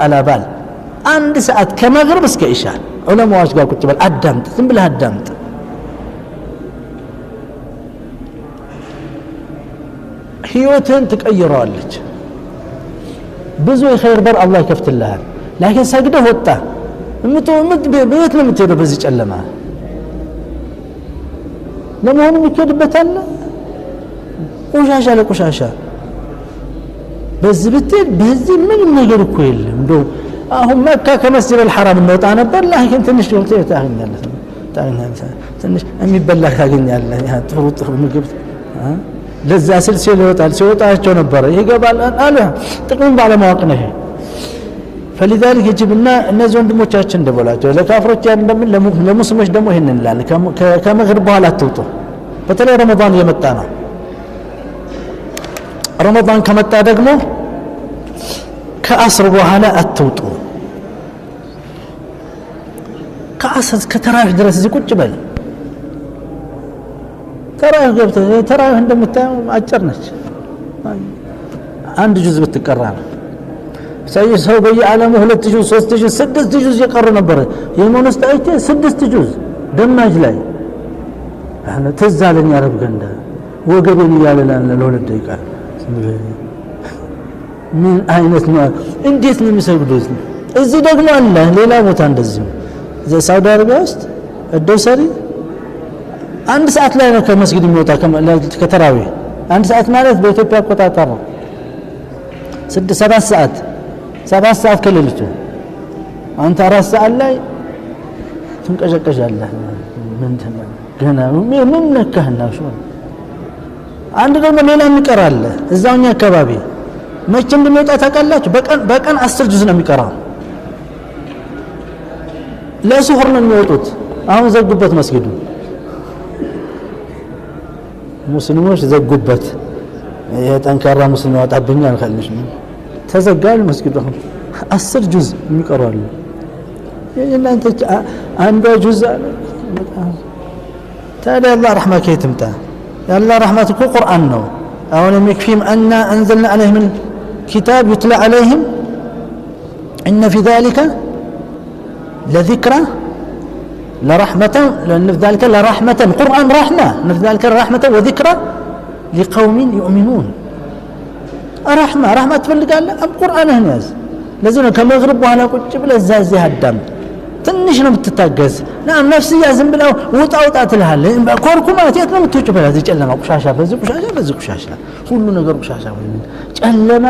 على بال عند ساعات كمغرب እስከ ኢሻ ዑለማዎች ጋር ቁጭ በል አዳምጥ ዝም ብለህ አዳምጥ ህይወትን ትቀይረዋለች ብዙ የኸይር በር አላህ ይከፍትልሃል ላኪን ሰግደህ ወጣ ቤት ነው የምትሄደው በዚህ ጨለማ ለመሆኑ የሚከድበት አለ ቆሻሻ ለቆሻሻ በዚህ ብትል በዚህ ምንም ነገር እኮ የለም እንደው አሁን መካ ከመስጂድ الحرام እንወጣ ነበር ላኪን ትንሽ ወጥቶ ታገኛለህ ትንሽ የሚበላ ታገኛለህ ያ ጥሩ ምግብ ለዛ ስልሲል ይወጣል ሲወጣቸው ነበር ይገባል አለ ጥቅም ባለማወቅ ነው فلذلك يجبنا እነዚህ ወንድሞቻችን እንደበላቸው ለካፍሮች እንደምን ለሙስሊሞች ደግሞ ይሄን እንላለን ከመግሪብ በኋላ አትውጡ በተለይ ረመዳን እየመጣ ነው ረመዳን ከመጣ ደግሞ ከአስር በኋላ አትውጡ ከአስር ከተራዊህ ድረስ እዚህ ቁጭ በል ተራዊህ ገብተህ ተራዊህ እንደምታየው አጭር ነች አንድ ጁዝ ብትቀራ ነው ሰው በየዓለሙ 2 ጁዝ 3 ጁዝ 6 ጁዝ የቀሩ ነበር የሞነስ ታይቴ 6 ጁዝ ደማጅ ላይ አሁን ተዛለኝ አረብ ገንዳ ወገቤን ያለላል ለሁለት ደቂቃ ምን አይነት ነው እንዴት ነው የሚሰግዱት እዚህ ደግሞ አለ ሌላ ቦታ እንደዚህ ሳውዲ አረቢያ ውስጥ እደውሰሪ አንድ ሰዓት ላይ ነው ከመስጊድ የሚወጣ ከተራዊህ አንድ ሰዓት ማለት በኢትዮጵያ አቆጣጠር ነው 7 ሰዓት ከሌሊቱ አንተ 4 ሰዓት ላይ ትንቀጨቀጫለህ ምን ተመን ገና ምን ነካህና ሹ አንድ ደግሞ ሌላ የሚቀራል እዛውኛ አካባቢ መቼ እንደሚወጣ ታውቃላችሁ በቀን 10 ጁዝ ነው የሚቀራው ለሱሁር ነው የሚወጡት አሁን ዘጉበት መስጊዱ ሙስሊሞች ዘጉበት የጠንካራ ሙስሊም ያወጣብኛል ካልሽ ተዘጋል መስጊዱ 10 ጁዝ የሚቀራሉ የእናንተ አንዱ ጁዝ ታዲያ አላህ ረህማ ከየትምጣ ያላህ ረህመት እኮ ቁርአን ነው አሁን يكفيهم أن أنزلنا عليهم الكتاب يتلى عليهم إن في ذلك لذكرى لرحمة لأن في ذلك لرحمة القرآن رحمة إن في ذلك لرحمة وذكرى لقوم يؤمنون رحمة تفلق قال القرآن هناز لازم كمغرب وأنا كنت بلا زازي هالدم ትንሽ ነው የምትታገዝ ናም ነፍስያ ዝም ብለው ወጣ ትልሃል ኮርኩማት የት ነው የምትወጪው በዚህ ጨለማ ቆሻሻ በዚህ ቆሻሻ ሁሉ ነገር ቆሻሻ ወይ ጨለማ